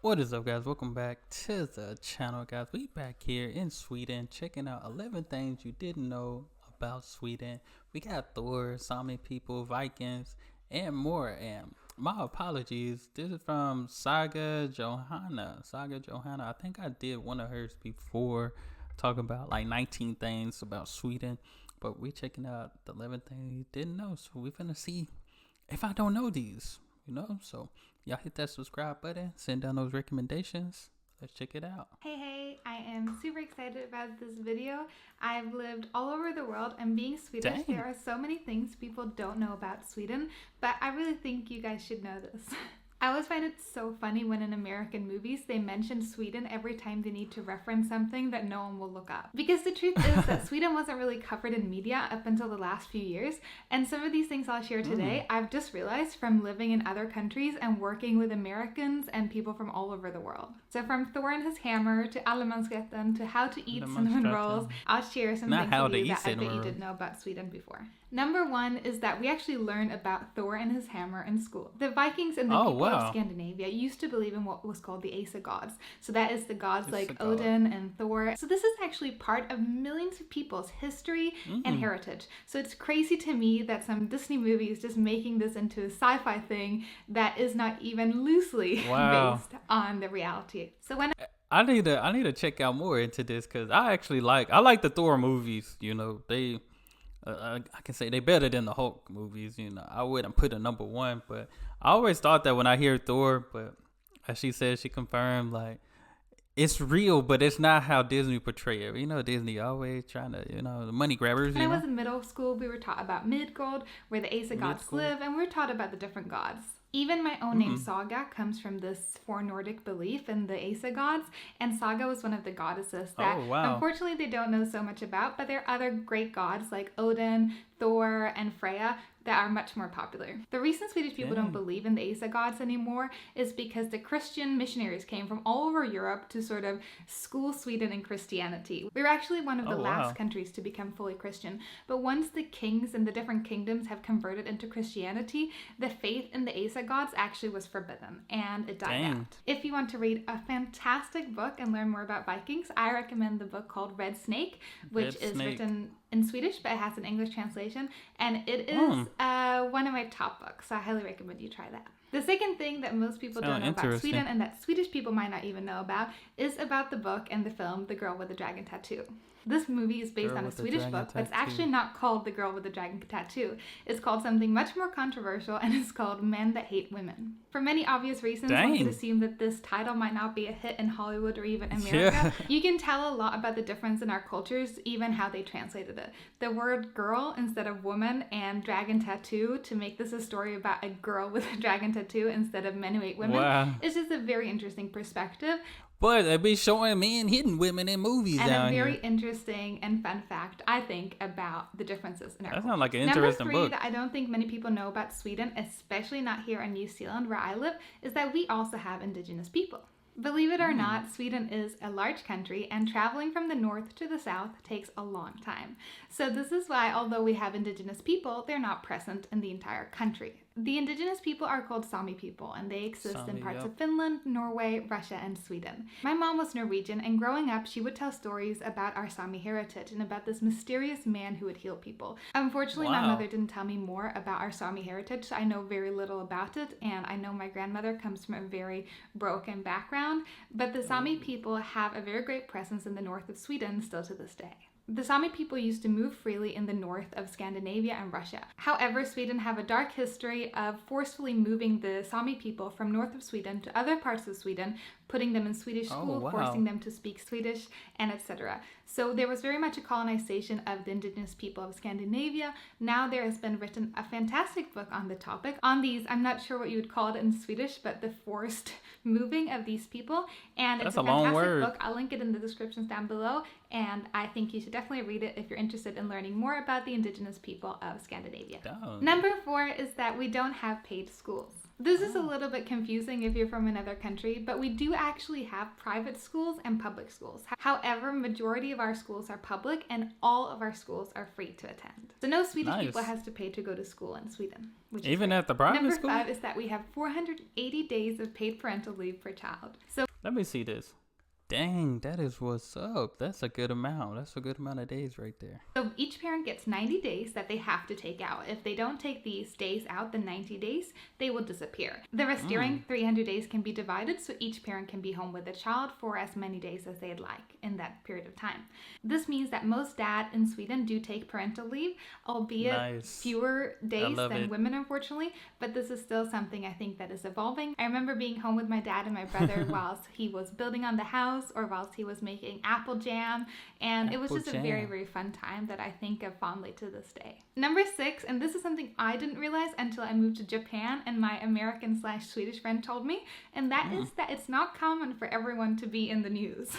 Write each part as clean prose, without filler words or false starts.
What is up, guys? Welcome back to the channel, guys. We back here in Sweden, checking out 11 things you didn't know about Sweden. We got Thor, Sami people, Vikings, and more. And my apologies. This is from Saga Johanna. Saga Johanna. I think I did one of hers before, talking about like 19 things about Sweden. But we checking out the 11 things you didn't know. So we finna see if I don't know these. So y'all hit that subscribe button, send down those recommendations. Let's check it out. Hey, I am super excited about this video. I've lived all over the world, and being Swedish, Dang. there are so many things people don't know about Sweden, but I really think you guys should know this. I always find it so funny when in American movies they mention Sweden every time they need to reference something that no one will look up. Because the truth is that Sweden wasn't really covered in media up until the last few years, and some of these things I'll share today, I've just realized from living in other countries and working with Americans and people from all over the world. So from Thor and his hammer to Allemansrätten to how to eat cinnamon rolls, I'll share some Not things how with to you eat that I bet cinnamon you rolls. didn't know about Sweden before. Number one is that we actually learn about Thor and his hammer in school. The Vikings and the people of Scandinavia used to believe in what was called the Ace gods. So that is the gods like Odin and Thor. So this is actually part of millions of people's history and heritage. So it's crazy to me that some Disney movie is just making this into a sci-fi thing that is not even loosely based on the reality. So when I need to check out more into this because I like the Thor movies. They I can say they better than the Hulk movies. I wouldn't put a number one, but I always thought that when I hear Thor. But as she said, she confirmed like it's real, but it's not how Disney portray it. Disney always trying to the money grabbers. When I was in middle school, we were taught about Midgard, where the Ace gods live, and we were taught about the different gods. Even my own name, Saga, comes from this Nordic belief in the Ace gods, and Saga was one of the goddesses that unfortunately they don't know so much about, but there are other great gods like Odin, Thor, and Freya that are much more popular. The reason Swedish people don't believe in the Ace gods anymore is because the Christian missionaries came from all over Europe to sort of school Sweden in Christianity. We were actually one of the last countries to become fully Christian, but once the kings and the different kingdoms have converted into Christianity, the faith in the Ace gods actually was forbidden and it died out. If you want to read a fantastic book and learn more about Vikings, I recommend the book called Red Snake, which is written in Swedish, but it has an English translation, and it is one of my top books, so I highly recommend you try that. The second thing that most people don't know about Sweden, and that Swedish people might not even know about, is about the book and the film The Girl with the Dragon Tattoo. This movie is based on a Swedish book, but it's actually not called The Girl with the Dragon Tattoo. It's called something much more controversial, and it's called Men That Hate Women. For many obvious reasons, one could assume that this title might not be a hit in Hollywood or even America. You can tell a lot about the difference in our cultures, even how they translated it. The word girl instead of woman and dragon tattoo to make this a story about a girl with a dragon tattoo instead of men who hate women is just a very interesting perspective. But they be showing men hitting women in movies and down a very here. interesting and fun fact, I think, about the differences in our That culture. sounds like an interesting Number 3 book. that I don't think many people know about Sweden, especially not here in New Zealand where I live, is that we also have indigenous people. Believe it or not, Sweden is a large country, and traveling from the north to the south takes a long time. So this is why, although we have indigenous people, they're not present in the entire country. The indigenous people are called Sami people, and they exist in parts of Finland, Norway, Russia, and Sweden. My mom was Norwegian, and growing up, she would tell stories about our Sami heritage and about this mysterious man who would heal people. Unfortunately, my mother didn't tell me more about our Sami heritage, so I know very little about it, and I know my grandmother comes from a very broken background, but the Sami people have a very great presence in the north of Sweden still to this day. The Sami people used to move freely in the north of Scandinavia and Russia. However, Sweden have a dark history of forcefully moving the Sami people from north of Sweden to other parts of Sweden, putting them in Swedish school, forcing them to speak Swedish, and etc. So there was very much a colonization of the indigenous people of Scandinavia. Now there has been written a fantastic book on the topic. On these, I'm not sure what you would call it in Swedish, but the forced moving of these people. And it's a fantastic book. I'll link it in the descriptions down below. And I think you should definitely read it if you're interested in learning more about the indigenous people of Scandinavia. Number 4 is that we don't have paid schools. This is a little bit confusing if you're from another country, but we do actually have private schools and public schools. However, majority of our schools are public and all of our schools are free to attend. So no Swedish people has to pay to go to school in Sweden. Which even at the private school? Number 5 is that we have 480 days of paid parental leave per child. So let me see this. Dang, that is what's up. That's a good amount. That's a good amount of days right there. So each parent gets 90 days that they have to take out. If they don't take these days out, the 90 days, they will disappear. The remaining 300 days can be divided so each parent can be home with the child for as many days as they'd like in that period of time. This means that most dads in Sweden do take parental leave, albeit fewer days than women, unfortunately. But this is still something I think that is evolving. I remember being home with my dad and my brother whilst he was building on the house or whilst he was making apple jam, and it was just a very, very fun time that I think of fondly to this day. Number 6, and this is something I didn't realize until I moved to Japan and my American/Swedish friend told me, and that is that it's not common for everyone to be in the news.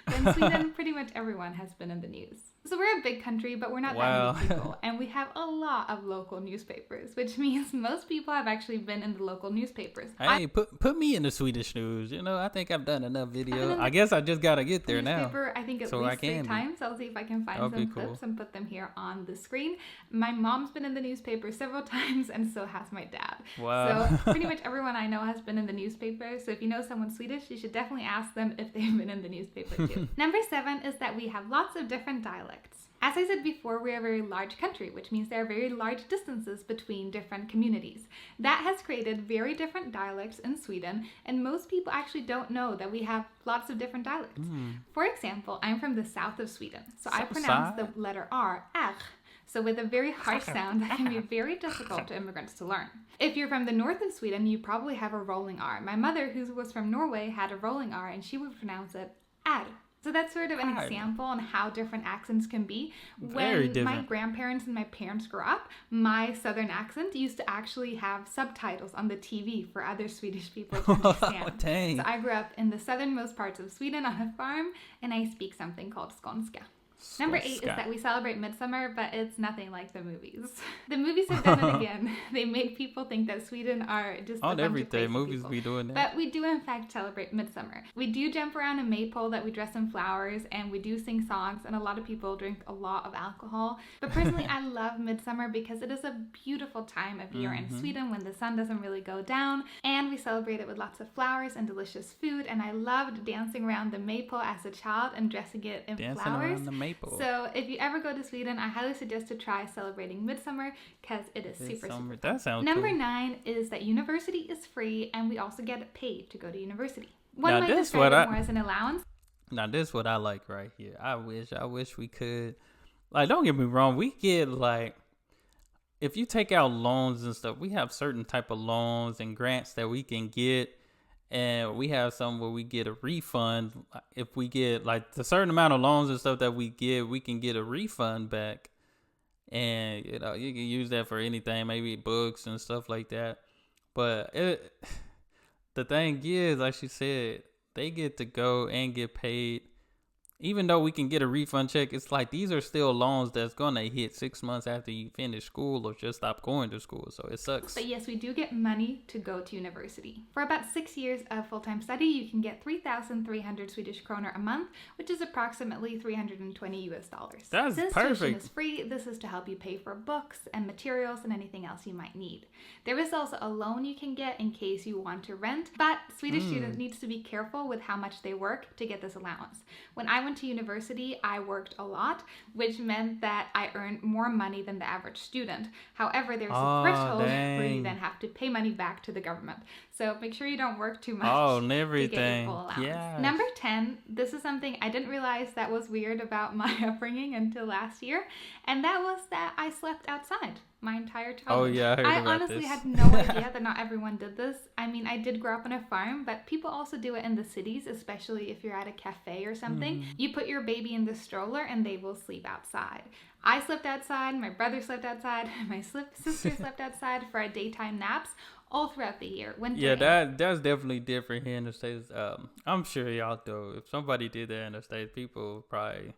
But in Sweden, pretty much everyone has been in the news. So we're a big country, but we're not that many people, and we have a lot of local newspapers, which means most people have actually been in the local newspapers. Hey, put me in the Swedish news. You know, I think I've done enough video. I guess I just gotta get there now. I think at least 3 times. I'll see if I can find some clips and put them here on the screen. My mom's been in the newspaper several times, and so has my dad. Wow. So pretty much everyone I know has been in the newspaper. So if you know someone Swedish, you should definitely ask them if they've been in the newspaper too. Number 7 is that we have lots of different dialects. As I said before, we're a very large country, which means there are very large distances between different communities. That has created very different dialects in Sweden, and most people actually don't know that we have lots of different dialects. For example, I'm from the south of Sweden, so I pronounce the letter R, so with a very harsh sound that can be very difficult to immigrants to learn. If you're from the north of Sweden, you probably have a rolling R. My mother, who was from Norway, had a rolling R, and she would pronounce it R. So that's sort of an example on how different accents can be. When my grandparents and my parents grew up, my southern accent used to actually have subtitles on the TV for other Swedish people to understand. Dang. So I grew up in the southernmost parts of Sweden on a farm, and I speak something called skånska. Number 8 is that we celebrate Midsummer, but it's nothing like the movies. The movies have done it again. They made people think that Sweden are just on a bunch everything. Of movies people. be doing that. But we do in fact celebrate Midsummer. We do jump around a maypole that we dress in flowers, and we do sing songs, and a lot of people drink a lot of alcohol. But personally, I love Midsummer because it is a beautiful time of year in Sweden when the sun doesn't really go down, and we celebrate it with lots of flowers and delicious food. And I loved dancing around the maypole as a child and dressing it in flowers. Around the maple. So if you ever go to Sweden, I highly suggest to try celebrating Midsummer because it is super fun. That sounds Number cool. 9 is that university is free and we also get paid to go to university. One might describe it more as an allowance. Now this is what I like right here. I wish we could, like, don't get me wrong, we get, like, if you take out loans and stuff, we have certain type of loans and grants that we can get. And we have some where we get a refund. If we get, like, the certain amount of loans and stuff that we get, we can get a refund back. And, you know, you can use that for anything, maybe books and stuff like that. But the thing is, like she said, they get to go and get paid. Even though we can get a refund check, it's like these are still loans that's going to hit 6 months after you finish school or just stop going to school. So it sucks. But yes, we do get money to go to university. For about 6 years of full-time study, you can get 3,300 Swedish kroner a month, which is approximately $320 US. That's Since perfect. tuition is free, this is to help you pay for books and materials and anything else you might need. There is also a loan you can get in case you want to rent, but Swedish students needs to be careful with how much they work to get this allowance. When I went to university, I worked a lot, which meant that I earned more money than the average student. However, there's a threshold where you then have to pay money back to the government. So make sure you don't work too much and everything. To get your full allowance. Yeah. Number 10, this is something I didn't realize that was weird about my upbringing until last year, and that was that I slept outside my entire childhood. Oh yeah, I honestly had no idea that not everyone did this. I mean, I did grow up on a farm, but people also do it in the cities, especially if you're at a cafe or something. You put your baby in the stroller and they will sleep outside. I slept outside, my brother slept outside, my sister slept outside for our daytime naps all throughout the year. Winter that's definitely different here in the States. I'm sure y'all do. If somebody did that in the States, people probably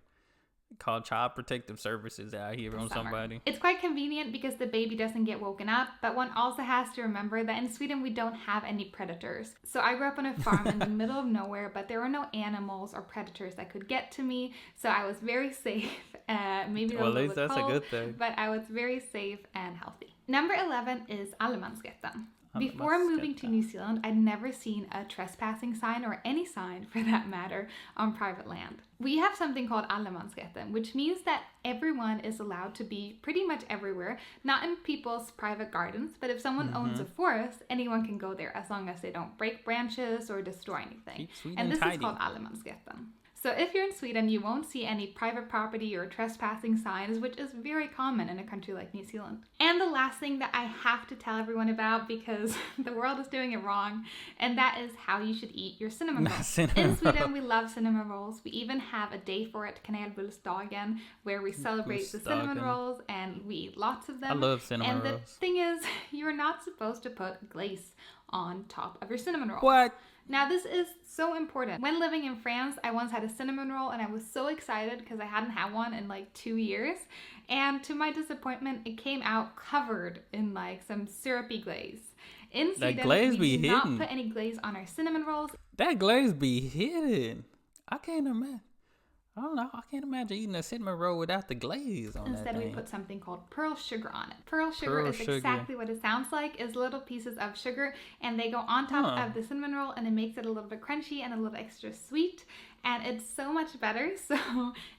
call Child Protective Services out here on summer. somebody. It's quite convenient because the baby doesn't get woken up, but one also has to remember that in Sweden we don't have any predators. So I grew up on a farm in the middle of nowhere, but there were no animals or predators that could get to me, so I was very safe. Maybe Well, a at little least bit that's cold, a good thing. but I was very safe and healthy. Number 11 is allemansrätten. Before moving to New Zealand, I'd never seen a trespassing sign or any sign for that matter on private land. We have something called allemansrätten, which means that everyone is allowed to be pretty much everywhere, not in people's private gardens, but if someone owns a forest, anyone can go there as long as they don't break branches or destroy anything. And this is called allemansrätten. So if you're in Sweden, you won't see any private property or trespassing signs, which is very common in a country like New Zealand. And the last thing that I have to tell everyone about, because the world is doing it wrong, and that is how you should eat your cinnamon rolls. In Sweden, we love cinnamon rolls. We even have a day for it, kanelbullsdagen, where we celebrate the cinnamon rolls and we eat lots of them. I love cinnamon rolls. And the thing is, you're not supposed to put glaze on top of your cinnamon roll. What? Now this is so important. When living in France, I once had a cinnamon roll and I was so excited because I hadn't had one in like 2 years. And to my disappointment, it came out covered in like some syrupy glaze. In Sweden, we do not put any glaze on our cinnamon rolls. That glaze be hidden. I can't imagine. I don't know. I can't imagine eating a cinnamon roll without the glaze on Instead, that thing. we put something called pearl sugar on it. Pearl sugar is exactly what it sounds like, is little pieces of sugar, and they go on top of the cinnamon roll, and it makes it a little bit crunchy and a little extra sweet, and it's so much better. So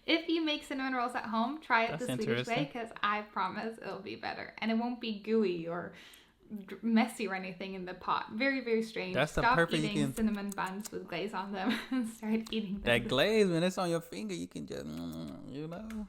if you make cinnamon rolls at home, try it the Swedish way, because I promise it'll be better, and it won't be gooey or messy or anything in the pot. Very, very strange. That's the Stop perfect eating cinnamon buns with glaze on them and start eating them. That glaze, when it's on your finger, you can just, you know.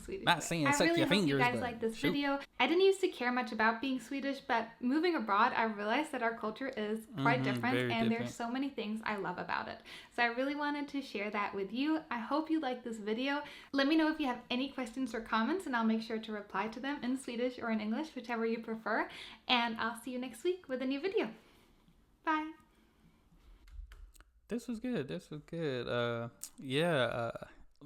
Swedish Not saying suck really your fingers, I really hope you guys but like this video. I didn't used to care much about being Swedish, but moving abroad, I realized that our culture is quite different, and there's so many things I love about it. So I really wanted to share that with you. I hope you like this video. Let me know if you have any questions or comments, and I'll make sure to reply to them in Swedish or in English, whichever you prefer. And I'll see you next week with a new video. Bye. This was good. This was good.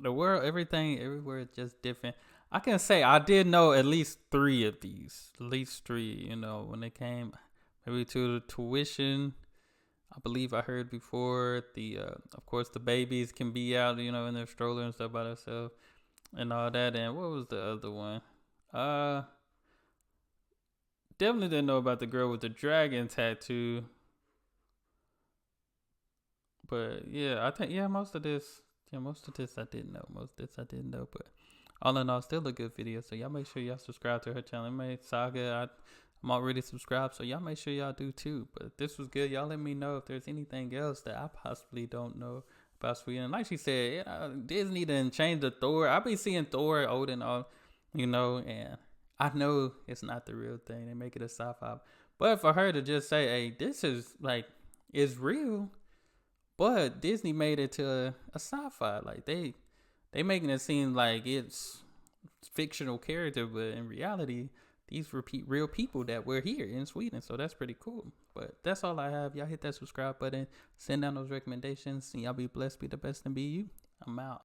The world, everything, everywhere is just different. I can say I did know at least 3 of these. At least 3, you know, when it came maybe to the tuition. I believe I heard before of course, the babies can be out, you know, in their stroller and stuff by themselves and all that. And what was the other one? Definitely didn't know about the girl with the dragon tattoo. But yeah, I think, most of this I didn't know. But all in all, still a good video. So y'all make sure y'all subscribe to her channel. Saga, I'm already subscribed, so y'all make sure y'all do too. But this was good. Y'all let me know if there's anything else that I possibly don't know about Sweden. Like she said, Disney didn't change the Thor. I be seeing Thor old and all, you know, and I know it's not the real thing. They make it a sci-fi. But for her to just say, hey, this is like, it's real, but Disney made it to a sci-fi. Like they making it seem like it's fictional character, but in reality, these were real people that were here in Sweden. So that's pretty cool. But that's all I have. Y'all hit that subscribe button. Send down those recommendations. And y'all be blessed, be the best, and be you. I'm out.